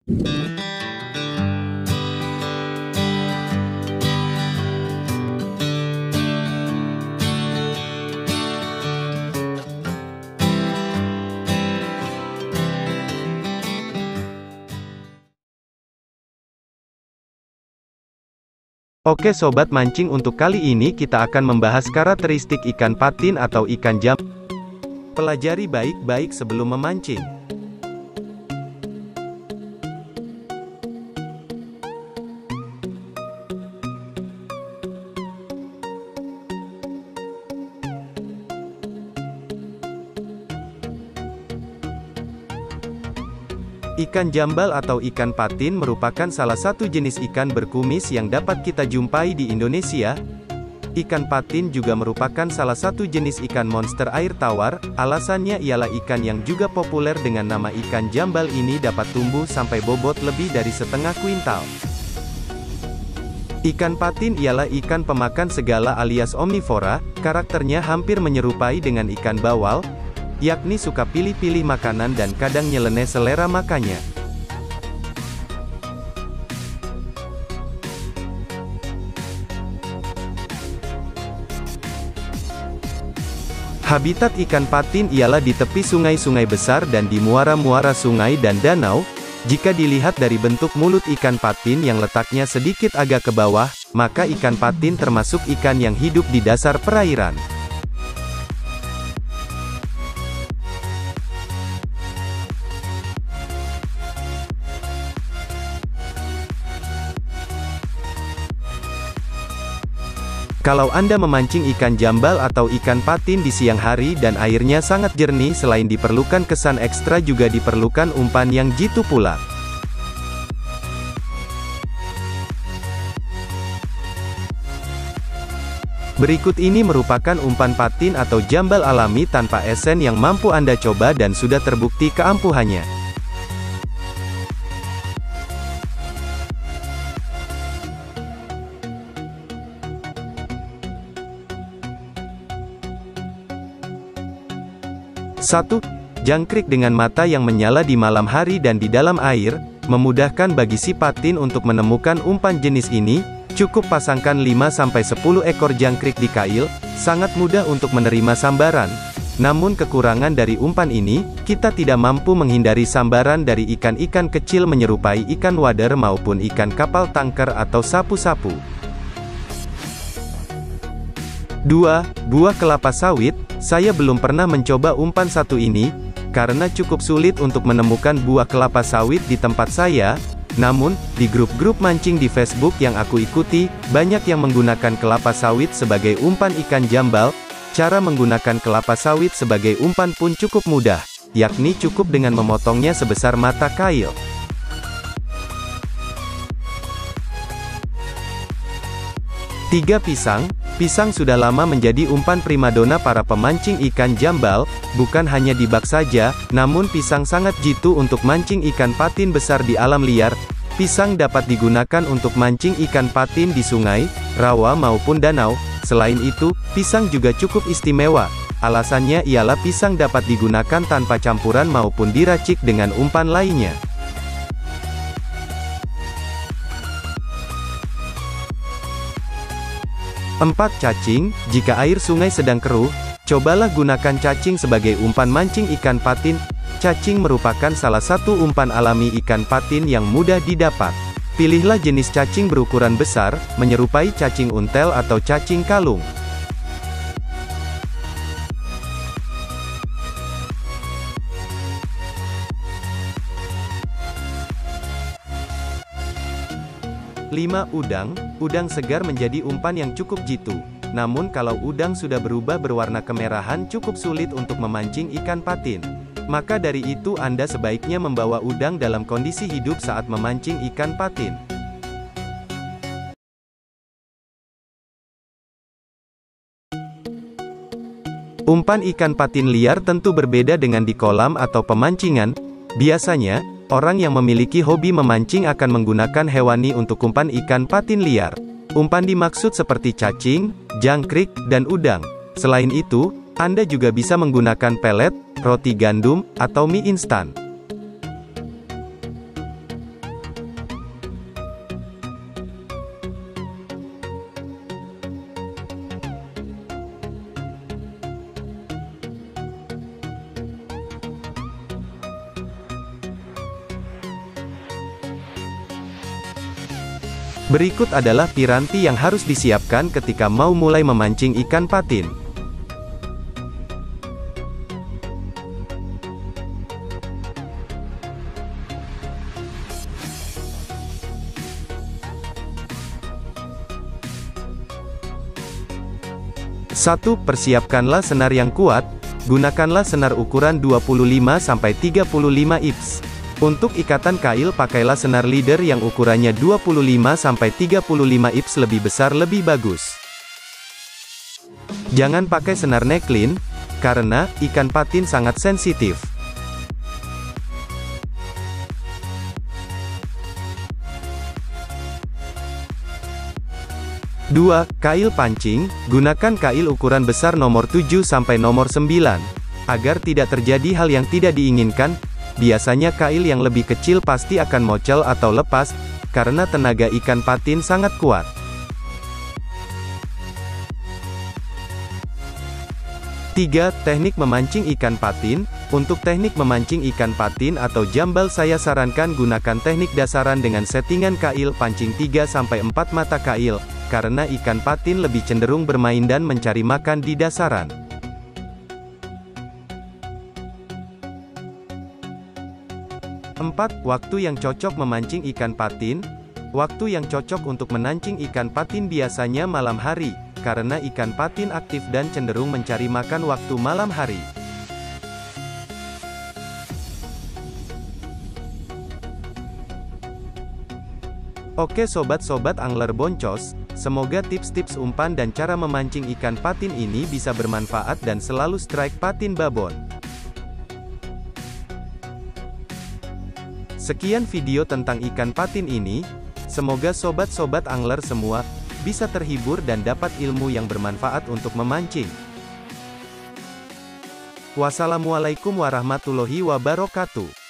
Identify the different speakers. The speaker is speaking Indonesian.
Speaker 1: Oke sobat mancing, untuk kali ini kita akan membahas karakteristik ikan patin atau ikan jambal. Pelajari baik-baik sebelum memancing. Ikan jambal atau ikan patin merupakan salah satu jenis ikan berkumis yang dapat kita jumpai di Indonesia. Ikan patin juga merupakan salah satu jenis ikan monster air tawar. Alasannya ialah ikan yang juga populer dengan nama ikan jambal ini dapat tumbuh sampai bobot lebih dari setengah kuintal. Ikan patin ialah ikan pemakan segala alias omnivora. Karakternya hampir menyerupai dengan ikan bawal, yakni suka pilih-pilih makanan dan kadang nyeleneh selera makannya. Habitat ikan patin ialah di tepi sungai-sungai besar dan di muara-muara sungai dan danau. Jika dilihat dari bentuk mulut ikan patin yang letaknya sedikit agak ke bawah, maka ikan patin termasuk ikan yang hidup di dasar perairan. Kalau Anda memancing ikan jambal atau ikan patin di siang hari dan airnya sangat jernih, selain diperlukan kesan ekstra juga diperlukan umpan yang jitu pula. Berikut ini merupakan umpan patin atau jambal alami tanpa esen yang mampu Anda coba dan sudah terbukti keampuhannya. Satu, jangkrik dengan mata yang menyala di malam hari dan di dalam air, memudahkan bagi si patin untuk menemukan umpan jenis ini. Cukup pasangkan 5-10 ekor jangkrik di kail, sangat mudah untuk menerima sambaran. Namun kekurangan dari umpan ini, kita tidak mampu menghindari sambaran dari ikan-ikan kecil menyerupai ikan wader maupun ikan kapal tangker atau sapu-sapu. 2. Buah kelapa sawit. Saya belum pernah mencoba umpan satu ini, karena cukup sulit untuk menemukan buah kelapa sawit di tempat saya. Namun, di grup-grup mancing di Facebook yang aku ikuti, banyak yang menggunakan kelapa sawit sebagai umpan ikan jambal. Cara menggunakan kelapa sawit sebagai umpan pun cukup mudah, yakni cukup dengan memotongnya sebesar mata kail. 3. Pisang. Pisang sudah lama menjadi umpan primadona para pemancing ikan jambal. Bukan hanya di bak saja, namun pisang sangat jitu untuk mancing ikan patin besar di alam liar. Pisang dapat digunakan untuk mancing ikan patin di sungai, rawa maupun danau. Selain itu, pisang juga cukup istimewa. Alasannya ialah pisang dapat digunakan tanpa campuran maupun diracik dengan umpan lainnya. 4. Cacing. Jika air sungai sedang keruh, cobalah gunakan cacing sebagai umpan mancing ikan patin. Cacing merupakan salah satu umpan alami ikan patin yang mudah didapat. Pilihlah jenis cacing berukuran besar, menyerupai cacing untel atau cacing kalung. 5. Udang. Udang segar menjadi umpan yang cukup jitu. Namun kalau udang sudah berubah berwarna kemerahan, cukup sulit untuk memancing ikan patin. Maka dari itu Anda sebaiknya membawa udang dalam kondisi hidup saat memancing ikan patin. Umpan ikan patin liar tentu berbeda dengan di kolam atau pemancingan. Biasanya, orang yang memiliki hobi memancing akan menggunakan hewani untuk umpan ikan patin liar. Umpan dimaksud seperti cacing, jangkrik, dan udang. Selain itu, Anda juga bisa menggunakan pelet, roti gandum, atau mie instan. Berikut adalah piranti yang harus disiapkan ketika mau mulai memancing ikan patin. Satu, persiapkanlah senar yang kuat. Gunakanlah senar ukuran 25-35 IPS. Untuk ikatan kail pakailah senar leader yang ukurannya 25-35 IPS, lebih besar lebih bagus. Jangan pakai senar necklin, karena ikan patin sangat sensitif. Dua, kail pancing. Gunakan kail ukuran besar nomor 7 sampai nomor 9. Agar tidak terjadi hal yang tidak diinginkan, biasanya kail yang lebih kecil pasti akan mocel atau lepas, karena tenaga ikan patin sangat kuat. 3. Teknik memancing ikan patin. Untuk teknik memancing ikan patin atau jambal saya sarankan gunakan teknik dasaran dengan settingan kail pancing 3-4 mata kail, karena ikan patin lebih cenderung bermain dan mencari makan di dasaran. Empat, waktu yang cocok memancing ikan patin. Waktu yang cocok untuk memancing ikan patin biasanya malam hari, karena ikan patin aktif dan cenderung mencari makan waktu malam hari. Oke sobat-sobat angler boncos, semoga tips-tips umpan dan cara memancing ikan patin ini bisa bermanfaat dan selalu strike patin babon. Sekian video tentang ikan patin ini, semoga sobat-sobat angler semua bisa terhibur dan dapat ilmu yang bermanfaat untuk memancing. Wassalamualaikum warahmatullahi wabarakatuh.